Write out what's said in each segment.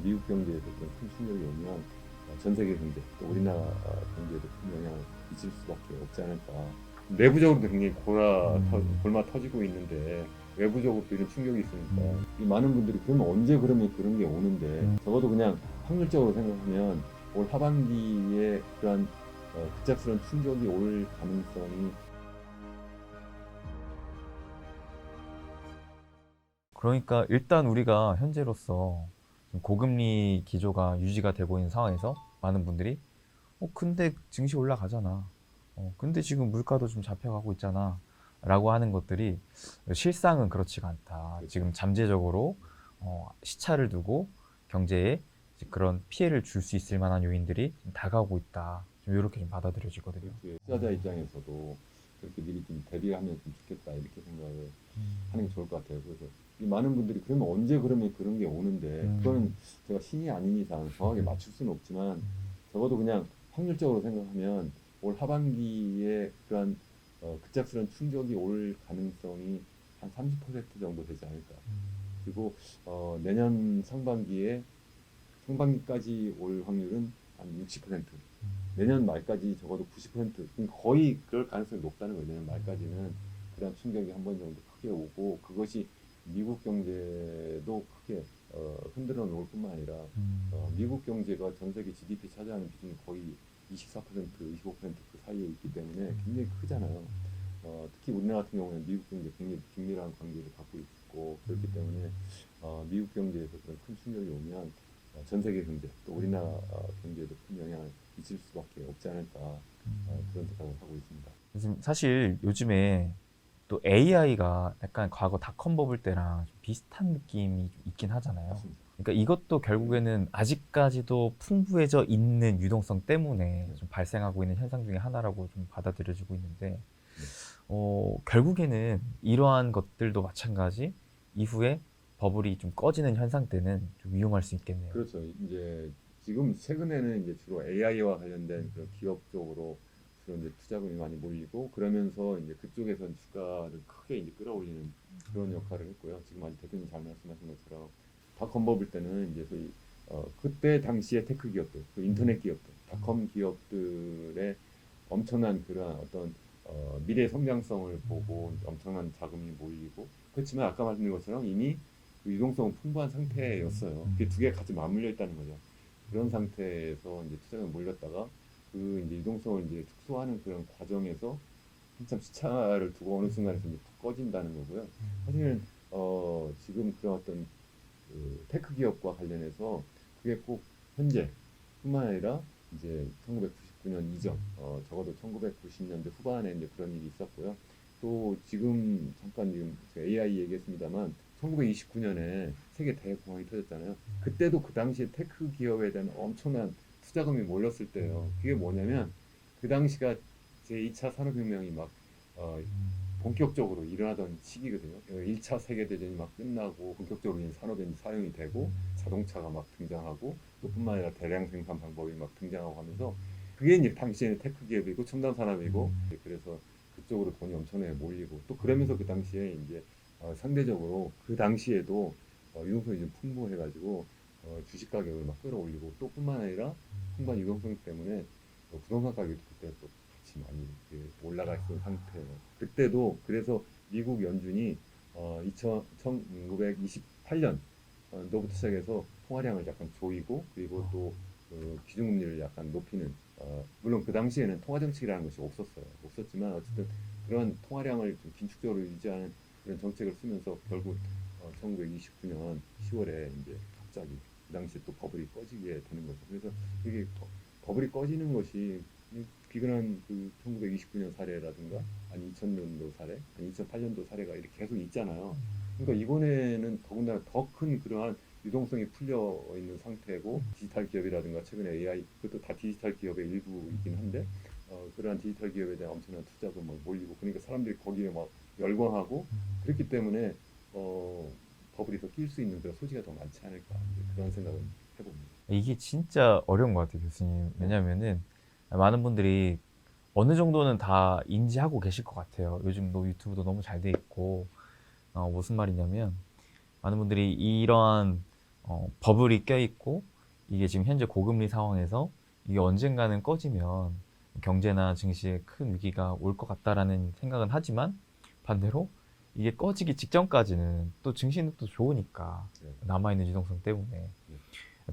미국 경제에도 그런 큰 충격이 오면 전 세계 경제 또 우리나라 경제에도 큰 영향을 미칠 수밖에 없지 않을까. 내부적으로도 굉장히 골마 터지고 있는데 외부적으로도 이런 충격이 있으니까 이 많은 분들이 그러면 언제 그러면 그런 게 오는데 적어도 그냥 확률적으로 생각하면 올 하반기에 그러한 급작스러운 충격이 올 가능성이 그러니까 일단 우리가 현재로서 좀 고금리 기조가 유지가 되고 있는 상황에서 많은 분들이 근데 증시 올라가잖아. 근데 지금 물가도 좀 잡혀가고 있잖아. 라고 하는 것들이 실상은 그렇지가 않다. 그렇죠. 지금 잠재적으로 시차를 두고 경제에 이제 그런 피해를 줄 수 있을 만한 요인들이 좀 다가오고 있다. 좀 이렇게 좀 받아들여지거든요. 투자자 입장에서도 그렇게 미리 좀 대비하면 좀 좋겠다 이렇게 생각을 하는 게 좋을 것 같아요. 그래서 이 많은 분들이 그러면 언제 그러면 그런 게 오는데 그거는 제가 신이 아닌 이상 정확하게 맞출 수는 없지만 적어도 그냥 확률적으로 생각하면 올 하반기에 그러한 급작스러운 충격이 올 가능성이 한 30% 정도 되지 않을까. 그리고 내년 상반기까지 올 확률은 한 60%, 내년 말까지 적어도 90%, 거의 그럴 가능성이 높다는 거예요. 내년 말까지는 그런 충격이 한 번 정도 크게 오고 그것이 미국 경제도 크게 흔들어 놓을 뿐만 아니라 미국 경제가 전 세계 GDP 차지하는 비중이 거의 24%, 25%그 사이에 있기 때문에 굉장히 크잖아요. 특히 우리나라 같은 경우는 미국 경제 굉장히 긴밀한 관계를 갖고 있고 그렇기 때문에 미국 경제에서 그런 큰 충격이 오면 전 세계 경제 또 우리나라 경제에도 큰 영향을 미칠 수밖에 없지 않을까 그런 생각을 하고 있습니다. 사실 요즘에 또 AI가 약간 과거 닷컴 버블 때랑 좀 비슷한 느낌이 좀 있긴 하잖아요. 맞습니다. 그러니까 이것도 결국에는 아직까지도 풍부해져 있는 유동성 때문에 좀 발생하고 있는 현상 중에 하나라고 좀 받아들여지고 있는데, 네. 결국에는 이러한 것들도 마찬가지 이후에 버블이 좀 꺼지는 현상 때는 좀 위험할 수 있겠네요. 그렇죠. 이제 지금 최근에는 이제 주로 AI와 관련된 그런 기업 쪽으로 주로 이제 투자금이 많이 몰리고 그러면서 이제 그쪽에선 주가를 크게 이제 끌어올리는 그런 역할을 했고요. 지금 아직 대표님 잘 말씀하신 것처럼 닷컴 버블 때는 이제 소위 그때 당시에 테크 기업들, 그 인터넷 기업들, 닷컴 기업들의 엄청난 그런 어떤 미래 성장성을 보고 엄청난 자금이 몰리고 그렇지만 아까 말씀드린 것처럼 이미 그 유동성은 풍부한 상태였어요. 그게 두 개가 같이 맞물려 있다는 거죠. 그런 상태에서 이제 투자가 몰렸다가 그 이제 유동성을 이제 축소하는 그런 과정에서 한참 시차를 두고 어느 순간에서 이제 툭 꺼진다는 거고요. 사실은 지금 그런 어떤 그 테크 기업과 관련해서 그게 꼭 현재뿐만 아니라 이제 1999년 이전, 적어도 1990년대 후반에 이제 그런 일이 있었고요. 또 지금 잠깐 지금 AI 얘기했습니다만 1929년에 세계 대공황이 터졌잖아요. 그때도 그 당시에 테크 기업에 대한 엄청난 투자금이 몰렸을 때예요. 그게 뭐냐면 그 당시가 제2차 산업혁명이 막 본격적으로 일어나던 시기거든요. 1차 세계대전이 막 끝나고 본격적으로 이제 산업에 사용이 되고 자동차가 막 등장하고 또 뿐만 아니라 대량 생산 방법이 막 등장하고 하면서 그게 이제 당시에는 테크 기업이고 첨단 산업이고 그래서 그쪽으로 돈이 엄청나게 몰리고 또 그러면서 그 당시에 이제 상대적으로 그 당시에도 유동성이 좀 풍부해가지고 주식 가격을 막 끌어올리고 또 뿐만 아니라 풍부한 유동성 때문에 부동산 가격도 그때 또 같이 많이 올라가 있던 상태예요. 그때도 그래서 미국 연준이 1928년 노부터 시작해서 통화량을 약간 조이고 그리고 또 기준금리를 약간 높이는 물론 그 당시에는 통화 정책이라는 것이 없었지만 어쨌든 그런 통화량을 좀 긴축적으로 유지하는 그런 정책을 쓰면서 결국 1929년 10월에 이제 갑자기 그 당시에 또 버블이 꺼지게 되는 거죠. 그래서 이게 버블이 꺼지는 것이 비근한 그 1929년 사례라든가 아니 2000년도 사례, 아니 2008년도 사례가 이렇게 계속 있잖아요. 그러니까 이번에는 더군다나 더 큰 그러한 유동성이 풀려 있는 상태고 디지털 기업이라든가 최근에 AI 그것도 다 디지털 기업의 일부이긴 한데 그러한 디지털 기업에 대한 엄청난 투자금 막 몰리고 그러니까 사람들이 거기에 막 열광하고 그렇기 때문에 버블이 더 낄 수 있는 그런 소지가 더 많지 않을까 그런 생각은 해봅니다. 이게 진짜 어려운 것 같아요, 교수님. 왜냐면은 많은 분들이 어느 정도는 다 인지하고 계실 것 같아요. 요즘 너 유튜브도 너무 잘 돼 있고, 무슨 말이냐면, 많은 분들이 이러한 버블이 껴있고 이게 지금 현재 고금리 상황에서 이게 언젠가는 꺼지면 경제나 증시에 큰 위기가 올 것 같다라는 생각은 하지만 반대로 이게 꺼지기 직전까지는 또 증시는 또 좋으니까 네. 남아있는 유동성 때문에 네.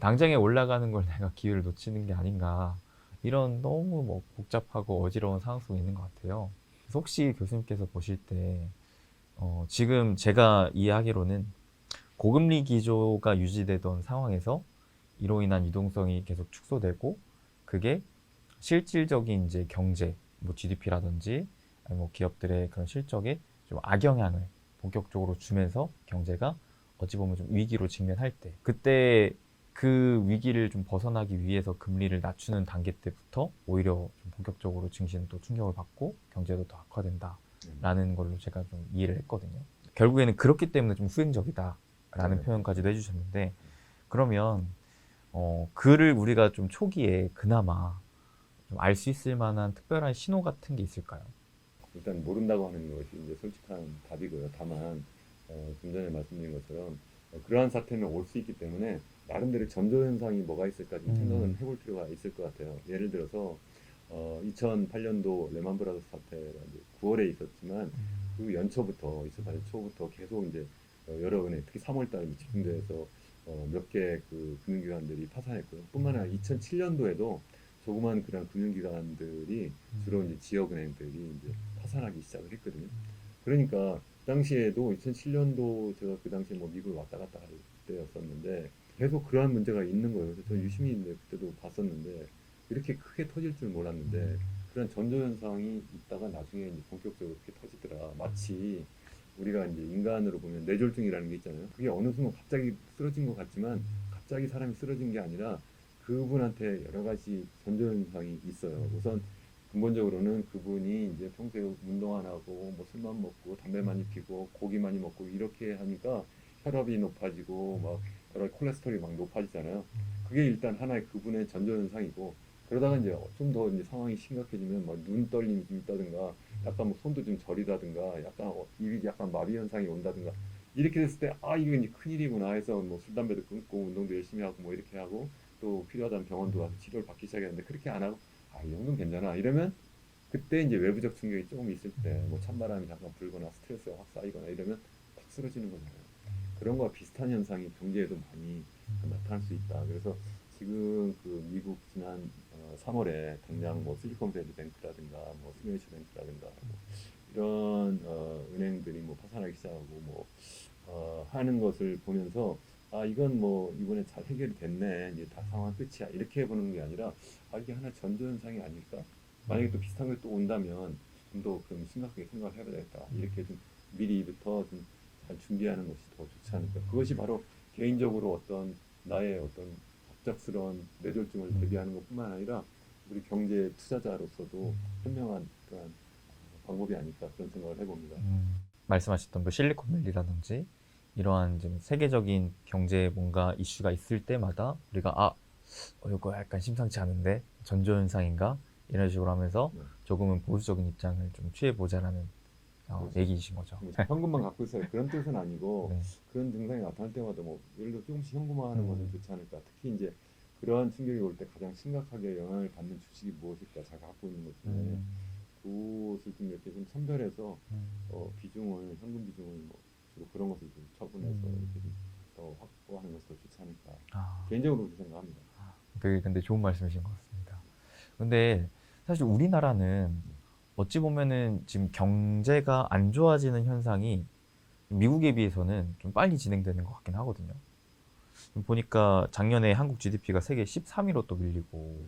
당장에 올라가는 걸 내가 기회를 놓치는 게 아닌가 이런 너무 뭐 복잡하고 어지러운 상황 속에 있는 것 같아요. 그래서 혹시 교수님께서 보실 때 지금 제가 이해하기로는 고금리 기조가 유지되던 상황에서 이로 인한 유동성이 계속 축소되고 그게 실질적인 이제 경제, 뭐 GDP라든지 아니 뭐 기업들의 그런 실적에 좀 악영향을 본격적으로 주면서 경제가 어찌 보면 좀 위기로 직면할 때 그때 그 위기를 좀 벗어나기 위해서 금리를 낮추는 단계 때부터 오히려 좀 본격적으로 증시는 또 충격을 받고 경제도 더 악화된다라는 걸로 제가 좀 이해를 했거든요. 결국에는 그렇기 때문에 좀 후행적이다라는 네. 표현까지도 해주셨는데 그러면 그를 우리가 좀 초기에 그나마 좀 알 수 있을 만한 특별한 신호 같은 게 있을까요? 일단 모른다고 하는 것이 이제 솔직한 답이고요. 다만 좀 전에 말씀드린 것처럼 그러한 사태는 올 수 있기 때문에 나름대로 전조 현상이 뭐가 있을까 좀 생각은 해볼 필요가 있을 것 같아요. 예를 들어서 2008년도 레만 브라더스 사태가 이제 9월에 있었지만 그 연초부터 2008년 초부터 계속 이제 여러 은행 특히 3월달에 집중돼서 몇 개 그 금융기관들이 파산했고요. 뿐만 아니라 2007년도에도 조그만 그런 금융기관들이 주로 이제 지역은행들이 이제 파산하기 시작을 했거든요. 그러니까 그 당시에도 2007년도 제가 그 당시에 뭐 미국을 왔다 갔다 할 때였었는데 계속 그러한 문제가 있는 거예요. 그래서 저 유심히 이제 그때도 봤었는데 이렇게 크게 터질 줄 몰랐는데 그런 전조 현상이 있다가 나중에 이제 본격적으로 그렇게 터지더라. 마치 우리가 이제 인간으로 보면 뇌졸중이라는 게 있잖아요. 그게 어느 순간 갑자기 쓰러진 것 같지만 갑자기 사람이 쓰러진 게 아니라 그분한테 여러 가지 전조 현상이 있어요. 우선 근본적으로는 그분이 이제 평소에 운동 안 하고 뭐 술만 먹고 담배 많이 피고 고기 많이 먹고 이렇게 하니까 혈압이 높아지고 막 여러 콜레스테롤이 막 높아지잖아요. 그게 일단 하나의 그분의 전조 현상이고 그러다가 이제 좀 더 이제 상황이 심각해지면 막 눈 떨림이 좀 있다든가 약간 뭐 손도 좀 저리다든가 약간 입이 약간 마비 현상이 온다든가 이렇게 됐을 때 아 이거 이제 큰일이구나 해서 뭐 술 담배도 끊고 운동도 열심히 하고 뭐 이렇게 하고 또 필요하다면 병원도 가서 치료를 받기 시작했는데 그렇게 안 하고 아 이 정도는 괜찮아 이러면 그때 이제 외부적 충격이 조금 있을 때 뭐 찬바람이 잠깐 불거나 스트레스가 확 쌓이거나 이러면 팍 쓰러지는 거잖아요. 그런 거와 비슷한 현상이 경제에도 많이 나타날 수 있다. 그래서 지금 그 미국 지난 3월에 당장 뭐 실리콘밸리 뱅크라든가 뭐 시그네처 뱅크라든가 뭐 이런 은행들이 뭐 파산하기 시작하고 뭐 하는 것을 보면서 아 이건 뭐 이번에 잘 해결이 됐네 이제 다 상황 끝이야 이렇게 보는 게 아니라 아 이게 하나 전조 현상이 아닐까 만약에 또 비슷한 게 또 온다면 좀 더 그럼 심각하게 생각을 해야 되겠다 이렇게 좀 미리부터 좀 잘 준비하는 것이 더 좋지 않을까 그것이 바로 개인적으로 어떤 나의 어떤 갑작스러운 뇌졸중을 대비하는 것뿐만 아니라 우리 경제 투자자로서도 현명한 그런 방법이 아닐까 그런 생각을 해봅니다. 말씀하셨던 뭐 실리콘밸리라든지 이러한 좀 세계적인 경제에 뭔가 이슈가 있을 때마다 우리가 이거 약간 심상치 않은데 전조 현상인가 이런 식으로 하면서 네. 조금은 보수적인 입장을 좀 취해보자라는 그렇죠. 얘기이신 거죠. 뭐 현금만 갖고 있어요. 그런 뜻은 아니고 네. 그런 증상이 나타날 때마다 뭐 예를 들어 조금씩 현금화하는 것은 음. 좋지 않을까. 특히 이제 그러한 충격이 올 때 가장 심각하게 영향을 받는 주식이 무엇일까 자기가 갖고 있는 것 중에 그것을 좀 이렇게 좀 선별해서 비중을 현금 비중을 뭐 주로 그런 것을 좀 처분해서 이렇게 좀 더 확보하는 것이 더 좋지 않을까. 개인적으로 그렇게 생각합니다. 되게 근데 좋은 말씀이신 것 같습니다. 근데 사실 우리나라는 어찌 보면은 지금 경제가 안 좋아지는 현상이 미국에 비해서는 좀 빨리 진행되는 것 같긴 하거든요. 보니까 작년에 한국 GDP가 세계 13위로 또 밀리고,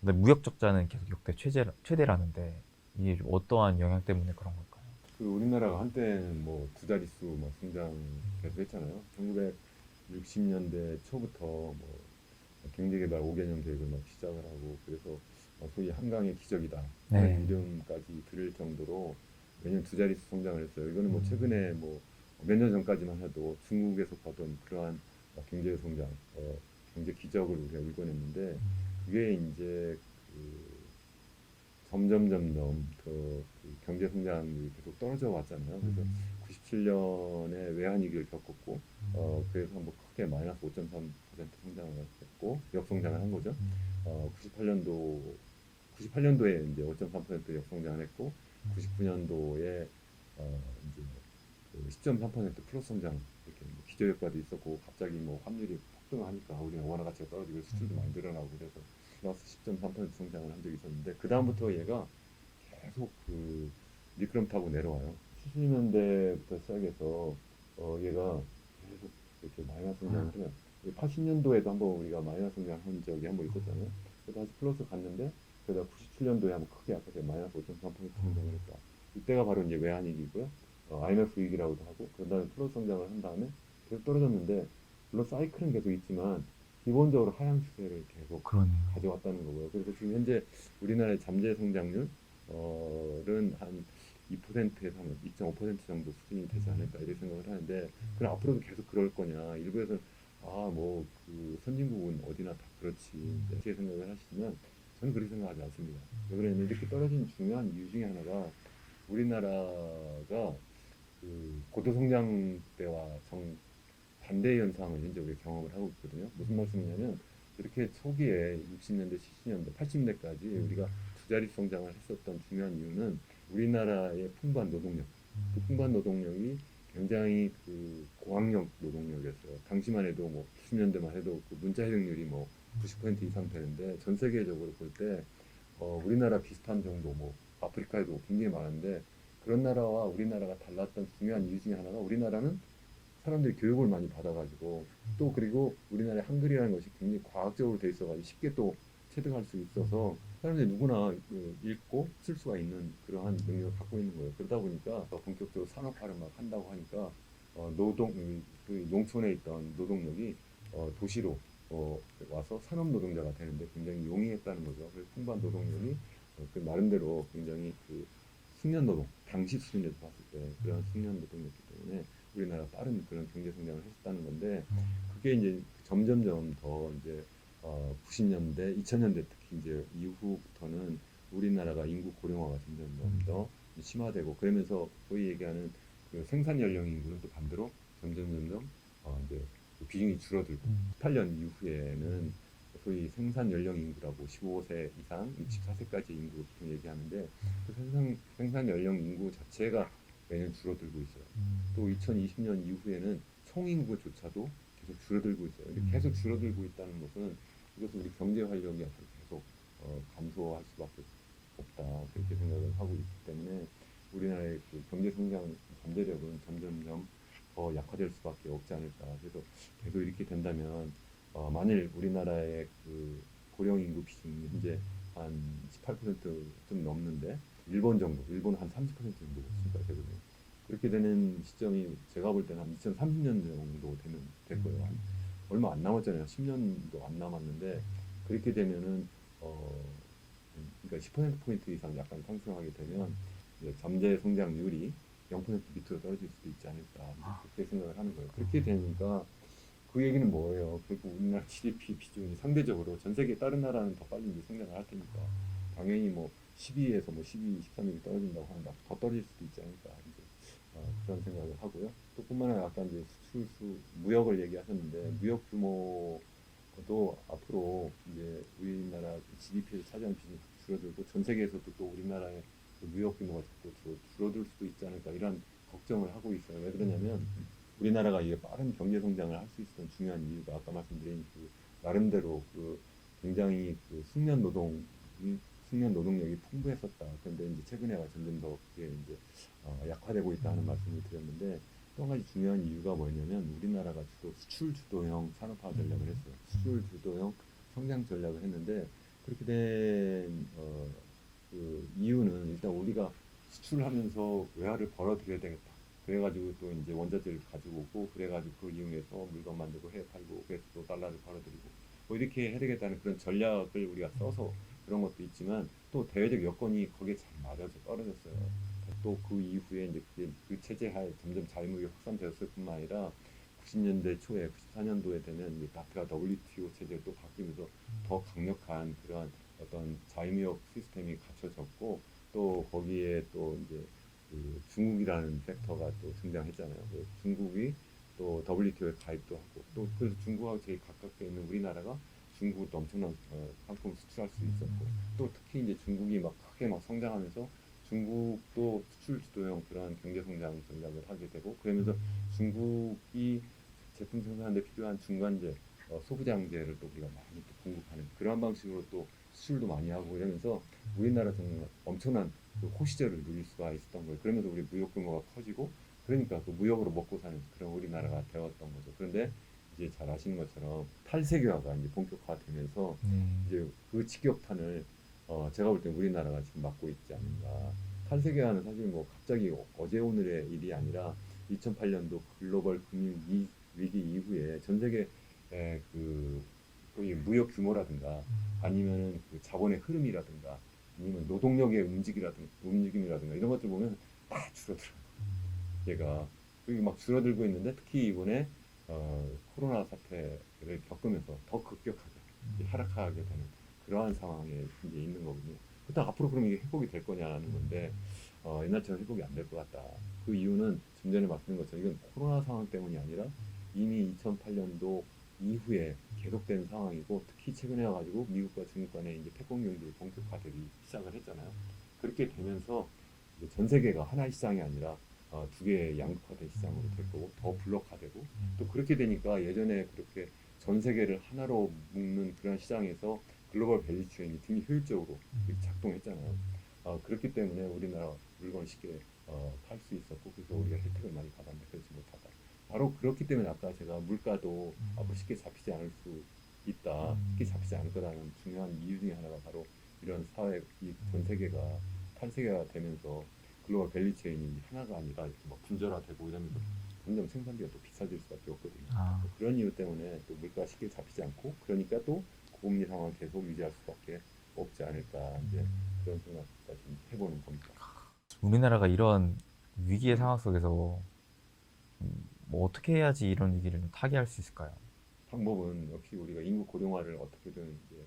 근데 무역 적자는 계속 역대 최대라는데 이게 좀 어떠한 영향 때문에 그런 걸까요? 그 우리나라가 한때는 뭐 두 자릿수 막 성장 계속 했잖아요. 1960년대 초부터 뭐 경제개발 5개년 계획을 막 시작을 하고 그래서 소위 한강의 기적이다 하는 네. 이름까지 들을 정도로 매년 두 자릿수 성장을 했어요. 이거는 뭐 최근에 뭐 몇 년 전까지만 해도 중국에서 보던 그러한 경제 성장, 경제 기적을 우리가 일궈냈는데 그게 이제 그 점점 더 그 경제 성장률이 계속 떨어져 왔잖아요. 그래서 97년에 외환위기를 겪었고 그래서 뭐 크게 마이너스 5.3% 성장을 했고 역성장을 한 거죠. 98년도에 이제 5.3% 역성장을 했고 99년도에 이제 그 10.3% 플러스 성장 이렇게 뭐 기저효과도 있었고 갑자기 뭐 환율이 폭등하니까 우리는 원화 가치가 떨어지고 수출도 많이 늘어나고 그래서 플러스 10.3% 성장을 한 적이 있었는데 그 다음부터 얘가 계속 그 미끄럼 타고 내려와요. 70년대부터 시작해서 얘가 계속 이렇게 마이너스 성장을 해요. 80년도에도 한번 우리가 마이너스 성장한 적이 한번 있었잖아요. 그래서 다시 플러스 갔는데 그러다 97년도에 한번 크게 아까 제가 마이너스 5.3% 성장을 했다. 이때가 바로 이제 외환위기고요. IMF 위기라고도 하고 그런 다음에 플러스 성장을 한 다음에 계속 떨어졌는데 물론 사이클은 계속 있지만 기본적으로 하향 추세를 계속 그러네요. 가져왔다는 거고요. 그래서 지금 현재 우리나라의 잠재 성장률 는 한 2%에서 한 2.5% 정도 수준이 되지 않을까 이렇게 생각을 하는데 그럼 앞으로도 계속 그럴 거냐 일부에서는 뭐 그 선진국은 어디나 다 그렇지 이렇게 생각을 하시지만 저는 그렇게 생각하지 않습니다. 왜 그러냐면 이렇게 떨어진 중요한 이유 중에 하나가 우리나라가 그 고도 성장 때와 정 반대 현상을 현재 우리가 경험을 하고 있거든요. 무슨 말씀이냐면 이렇게 초기에 60년대, 70년대, 80년대까지 우리가 두 자릿 성장을 했었던 중요한 이유는 우리나라의 풍부한 노동력, 그 풍부한 노동력이 굉장히 그 고학력 노동력이었어요. 당시만 해도 뭐 90년대만 해도 그 문자 해득률이 뭐 90% 이상 되는데 전 세계적으로 볼 때 우리나라 비슷한 정도 뭐 아프리카에도 굉장히 많은데 그런 나라와 우리나라가 달랐던 중요한 이유 중에 하나가 우리나라는 사람들이 교육을 많이 받아가지고 또 그리고 우리나라의 한글이라는 것이 굉장히 과학적으로 돼 있어가지고 쉽게 또 체득할 수 있어서 사람들이 누구나 그 읽고 쓸 수가 있는 그러한 능력을 갖고 있는 거예요. 그러다 보니까 더 본격적으로 산업화를 막 한다고 하니까 그 농촌에 있던 노동력이 도시로 와서 산업 노동자가 되는데 굉장히 용이했다는 거죠. 그래서 풍부한 노동력이 그 나름대로 굉장히 그 숙련 노동, 당시 수준에서 봤을 때 그런 숙련 노동이었기 때문에 우리나라 빠른 그런 경제 성장을 했었다는 건데 그게 이제 점점점 더 이제 90년대, 2000년대 특히 이제 이후부터는 우리나라가 인구 고령화가 점점 더 심화되고 그러면서 소위 얘기하는 그 생산 연령 인구는 또 반대로 점점 이제 그 비중이 줄어들고 18년 이후에는 소위 생산 연령 인구라고 15세 이상, 64세까지 인구 보통 얘기하는데 그 생산 연령 인구 자체가 매년 줄어들고 있어요. 또 2020년 이후에는 총인구조차도 계속 줄어들고 있어요. 근데 계속 줄어들고 있다는 것은 이것은 우리 경제 활력이 앞으로 계속 감소할 수밖에 없다 그렇게 생각을 하고 있기 때문에 우리나라의 그 경제 성장 잠재력은 점점점 더 약화될 수밖에 없지 않을까. 그래서 계속 이렇게 된다면 만일 우리나라의 그 고령 인구 비중이 현재 한 18%좀 넘는데 일본 한 30% 정도 수가 되거든요. 그렇게 되는 시점이 제가 볼 때는 한 2030년 정도 되면 될 거예요. 얼마 안 남았잖아요. 10년도 안 남았는데 그렇게 되면은 그러니까 10%포인트 이상 약간 상승하게 되면 이제 잠재 성장률이 0% 밑으로 떨어질 수도 있지 않을까 그렇게 생각을 하는 거예요. 그렇게 되니까 그 얘기는 뭐예요? 결국 우리나라 GDP 비중이 상대적으로 전 세계 다른 나라는 더 빨리 이제 성장을 할 테니까 당연히 뭐 12에서 뭐 12, 13 이렇게 떨어진다고 하는데 더 떨어질 수도 있지 않을까 이제 그런 생각을 하고요. 또 뿐만 아니라 아까 이제 무역을 얘기하셨는데 무역 규모도 앞으로 이제 우리나라 GDP에서 차지하는 비중이 줄어들고 전 세계에서도 또 우리나라의 그 무역 규모가 또 줄어들 수도 있지 않을까 이런 걱정을 하고 있어요. 왜 그러냐면 우리나라가 이게 빠른 경제 성장을 할 수 있었던 중요한 이유가 아까 말씀드린 그 나름대로 그 굉장히 그 숙련 노동력이 풍부했었다. 그런데 이제 최근에 와 점점 더 그게 이제 약화되고 있다는 말씀을 드렸는데 또 한 가지 중요한 이유가 뭐냐면 우리나라가 주로 수출 주도형 산업화 전략을 했어요. 수출 주도형 성장 전략을 했는데 그렇게 된 그 이유는 일단 우리가 수출을 하면서 외화를 벌어들여야 되겠다. 그래가지고 또 이제 원자재를 가지고 오고 그래가지고 그걸 이용해서 물건 만들고 해 팔고 그래서 또 달러를 벌어들이고 뭐 이렇게 해야 되겠다는 그런 전략을 우리가 써서 그런 것도 있지만 또 대외적 여건이 거기에 잘 맞아서 떨어졌어요. 또 그 이후에 이제 그게 그 체제 하에 점점 자유무역이 확산되었을 뿐만 아니라 90년대 초에 94년도에 되면 이제 나트가 WTO 체제가 또 바뀌면서 더 강력한 그러한 어떤 자유무역 시스템이 갖춰졌고 또 거기에 또 이제 그 중국이라는 팩터가 또 등장했잖아요. 그 중국이 또 WTO에 가입도 하고 또 그래서 중국하고 제일 가깝게 있는 우리나라가 중국도 엄청난 상품 수출할 수 있었고 또 특히 이제 중국이 막 크게 막 성장하면서 중국도 수출 주도형 그런 경제 성장 전략을 하게 되고 그러면서 중국이 제품 생산하는 데 필요한 중간재 소부장재를 또 우리가 많이 또 공급하는 그런 방식으로 또 수출도 많이 하고 이러면서 우리나라 정말 엄청난 그 호시절을 누릴 수가 있었던 거예요. 그러면서 우리 무역 규모가 커지고 그러니까 그 무역으로 먹고 사는 그런 우리나라가 되었던 거죠. 그런데 이제 잘 아시는 것처럼 탈세계화가 이제 본격화되면서 이제 그 직격탄을 제가 볼 때 우리나라가 지금 맞고 있지 않는가. 탈세계화는 사실 뭐 갑자기 어제 오늘의 일이 아니라 2008년도 글로벌 금융 위기 이후에 전 세계 그 거의 무역 규모라든가 아니면은 그 자본의 흐름이라든가 아니면 노동력의 움직임이라든가 이런 것들 보면 다 줄어들어요. 얘가 그게 막 줄어들고 있는데 특히 이번에 코로나 사태를 겪으면서 더 급격하게 이제 하락하게 되는 그러한 상황에 이제 있는 거거든요. 그렇다 앞으로 그럼 이게 회복이 될 거냐는 건데 옛날처럼 회복이 안 될 것 같다. 그 이유는 좀 전에 말씀드린 것처럼 이건 코로나 상황 때문이 아니라 이미 2008년도 이후에 계속된 상황이고 특히 최근에 와가지고 미국과 중국 간에 이제 패권 경쟁이 본격화되기 시작을 했잖아요. 그렇게 되면서 이제 전 세계가 하나의 시장이 아니라 두 개의 양극화된 시장으로 될 거고 더 블록화되고 또 그렇게 되니까 예전에 그렇게 전 세계를 하나로 묶는 그런 시장에서 글로벌 밸류 체인이 굉장히 효율적으로 이렇게 작동했잖아요. 그렇기 때문에 우리나라 물건을 쉽게 팔 수 있었고 그래서 우리가 혜택을 많이 받았는데 그렇지 못하다. 바로 그렇기 때문에 아까 제가 물가도 앞으로 쉽게 잡히지 않을 수 있다. 쉽게 잡히지 않을 거라는 중요한 이유 중에 하나가 바로 이런 사회, 이 전 세계가 탈세계가 되면서 글로벌 밸류 체인이 하나가 아니라 이렇게 막 분절화되고 이러면서 점점 생산비가 또 비싸질 수밖에 없거든요. 아, 그런 이유 때문에 또 물가가 쉽게 잡히지 않고 그러니까 또 고금리 상황을 계속 유지할 수밖에 없지 않을까 이제 그런 생각까지 해보는 겁니다. 우리나라가 이런 위기의 상황 속에서 뭐 어떻게 해야지 이런 위기를 좀 타개할 수 있을까요? 방법은 역시 우리가 인구 고령화를 어떻게든 이제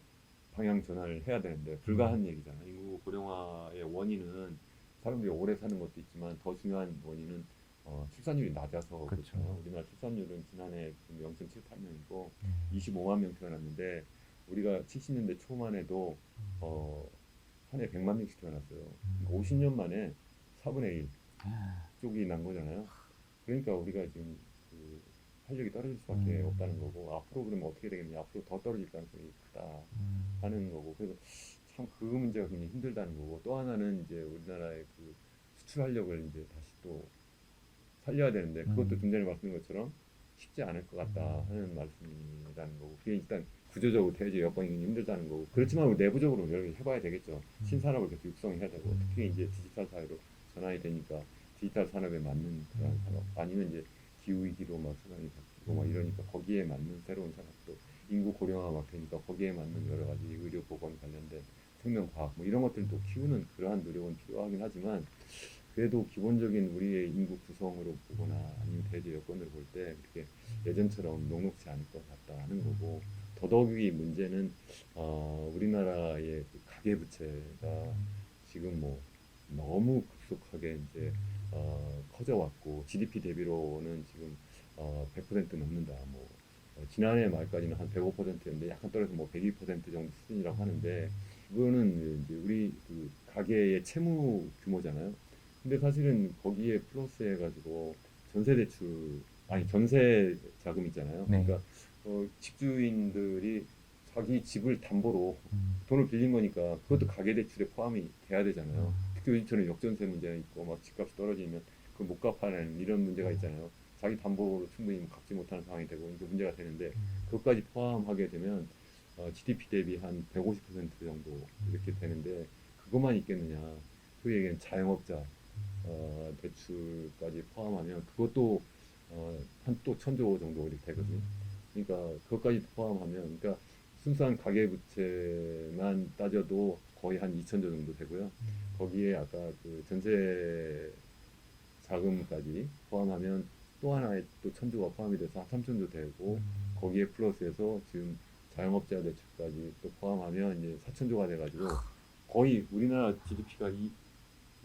방향 전환을 해야 되는데 불가한 얘기잖아. 인구 고령화의 원인은 사람들이 오래 사는 것도 있지만 더 중요한 원인은 출산율이 낮아서 그렇죠. 그렇잖아요. 우리나라 출산율은 지난해 0.78명이고 25만 명 태어났는데 우리가 70년대 초만 해도 한 해 100만 명씩 태어났어요. 그러니까 50년 만에 4분의 1 쪽이 난 거잖아요. 그러니까 우리가 지금 그 활력이 떨어질 수밖에 없다는 거고 앞으로 그러면 어떻게 되겠냐 앞으로 더 떨어질 가능성이 크다 하는 거고 그래서 참 그 문제가 굉장히 힘들다는 거고 또 하나는 이제 우리나라의 그 수출 활력을 이제 다시 또 살려야 되는데 그것도 좀 전에 말씀드린 것처럼 쉽지 않을 것 같다 하는 말씀이라는 거고 그게 일단 구조적으로 대외적 여건이 힘들다는 거고 그렇지만 우리 내부적으로 여러 개 해봐야 되겠죠. 신산업을 계속 육성해야 되고 특히 이제 디지털 사회로 전환이 되니까 디지털 산업에 맞는 그런 산업 아니면 이제 기후 위기로 막 세상이 바뀌고 막 이러니까 거기에 맞는 새로운 산업도 인구 고령화 막 되니까 거기에 맞는 여러 가지 의료 보건 관련된 생명과학 뭐 이런 것들도 키우는 그러한 노력은 필요하긴 하지만 그래도 기본적인 우리의 인구 구성으로 보거나 아니면 대외 여건으로 볼 때 그렇게 예전처럼 녹록지 않을 것 같다는 거고 더더욱이 문제는 우리나라의 그 가계부채가 지금 뭐 너무 급속하게 이제 커져왔고 GDP 대비로는 지금 100% 넘는다. 뭐 지난해 말까지는 한 105%였는데 약간 떨어져서 뭐 102% 정도 수준이라고 하는데 그거는 이제 우리 그 가계의 채무 규모잖아요. 근데 사실은 거기에 플러스 해가지고 전세 대출 아니 전세 자금 있잖아요. 네. 그러니까 집주인들이 자기 집을 담보로 돈을 빌린 거니까 그것도 가계 대출에 포함이 돼야 되잖아요. 특히 요즘처럼 역전세 문제가 있고 막 집값이 떨어지면 그걸 못 갚아내는 이런 문제가 있잖아요. 자기 담보로 충분히 갚지 못하는 상황이 되고 이게 문제가 되는데 그것까지 포함하게 되면 GDP 대비 한 150% 정도 이렇게 되는데 그것만 있겠느냐. 그 얘기는 자영업자 대출까지 포함하면 그것도 한 또 1,000조 정도 이렇게 되거든요. 그러니까 그것까지 포함하면 그러니까 순수한 가계부채만 따져도 거의 한 2,000조 정도 되고요. 거기에 아까 그 전세 자금까지 포함하면 또 하나의 또 1,000조가 포함이 돼서 한 3,000조 되고 거기에 플러스해서 지금 자영업자 대출까지 또 포함하면 이제 4,000조가 돼가지고 거의 우리나라 GDP가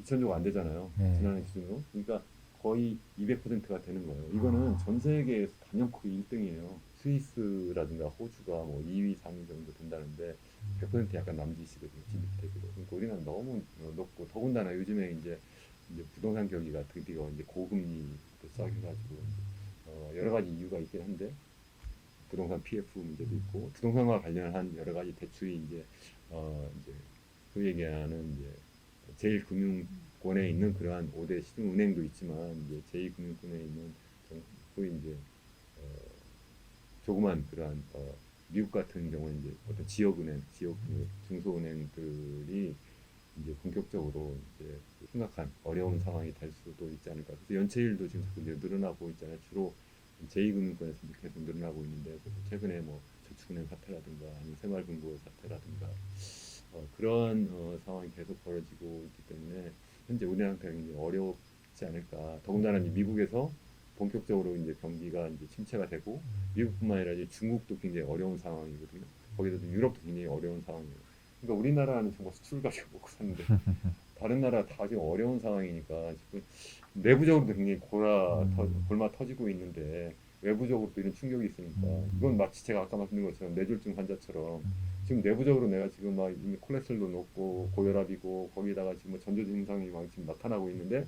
2,000조가 안 되잖아요. 네. 지난해 기준으로. 그러니까 거의 200%가 되는 거예요. 이거는 전 세계에서 단연코 1등이에요. 스위스라든가 호주가 뭐 2위, 3위 정도 된다는데 100% 약간 남짓이거든요. GDP 대비로. 그러니까 우리는 너무 높고 더군다나 요즘에 이제 부동산 경기가 드디어 이제 고금리부터 시작해가지고 여러 가지 이유가 있긴 한데 부동산 PF 문제도 있고 부동산과 관련한 여러 가지 대출이 이제 그 얘기하는 이제 제1금융권에 있는 그러한 5대 시중은행도 있지만 이제 제2금융권에 있는 거의 이제 조그만 그러한 미국 같은 경우는 이제 어떤 지역은행, 지역 중소은행들이 이제 본격적으로 이제 심각한 어려운 상황이 될 수도 있지 않을까. 그래서 연체율도 지금 자꾸 이제 늘어나고 있잖아요. 주로 제2금융권에서 계속 늘어나고 있는데 최근에 뭐 저축은행 사태라든가 아니면 새마을금고 사태라든가 그런 상황이 계속 벌어지고 있기 때문에 현재 우리나라가 굉장히 어렵지 않을까. 더군다나 이제 미국에서 본격적으로 이제 경기가 이제 침체가 되고 미국뿐만 아니라 이제 중국도 굉장히 어려운 상황이거든요. 거기다도 유럽도 굉장히 어려운 상황이에요. 그러니까 우리나라는 정말 수출 가지고 먹고 사는데 다른 나라 다 지금 어려운 상황이니까 지금 내부적으로도 굉장히 골마 터지고 있는데 외부적으로도 이런 충격이 있으니까 이건 마치 제가 아까 말씀드린 것처럼 뇌졸중 환자처럼 지금 내부적으로 내가 지금 막 이미 콜레스테롤도 높고 고혈압이고 거기다가 지금 뭐 전조 증상이 막 지금 나타나고 있는데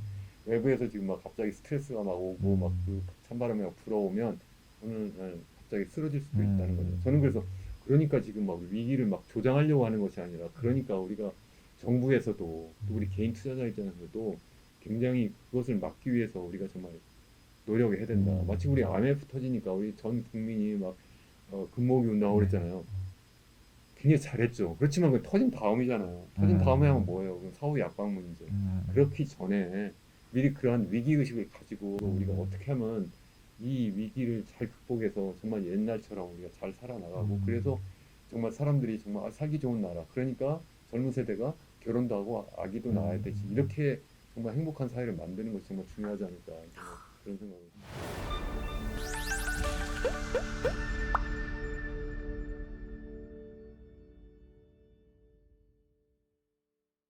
외부에서 지금 막 갑자기 스트레스가 막 오고 막 그 찬바람이 막 불어오면 오늘 갑자기 쓰러질 수도 있다는 거죠. 저는 그래서 그러니까 지금 막 위기를 막 조장하려고 하는 것이 아니라 그러니까 우리가 정부에서도 또 우리 개인 투자자 입장에서도 굉장히 그것을 막기 위해서 우리가 정말 노력해야 된다. 마치 우리 IMF 터지니까 우리 전 국민이 막 금모으기 운동하고 그랬잖아요. 굉장히 잘했죠. 그렇지만 그 터진 다음이잖아요. 터진 다음에 하면 뭐예요? 그럼 사후 약방 문제. 그렇기 전에 미리 그러한 위기 의식을 가지고 우리가 어떻게 하면 이 위기를 잘 극복해서 정말 옛날처럼 우리가 잘 살아나가고 그래서 정말 사람들이 정말 살기 좋은 나라. 그러니까 젊은 세대가 결혼도 하고 아기도 낳아야 되지. 이렇게 정말 행복한 사회를 만드는 것이 정말 중요하지 않을까. 정말 그런 생각을.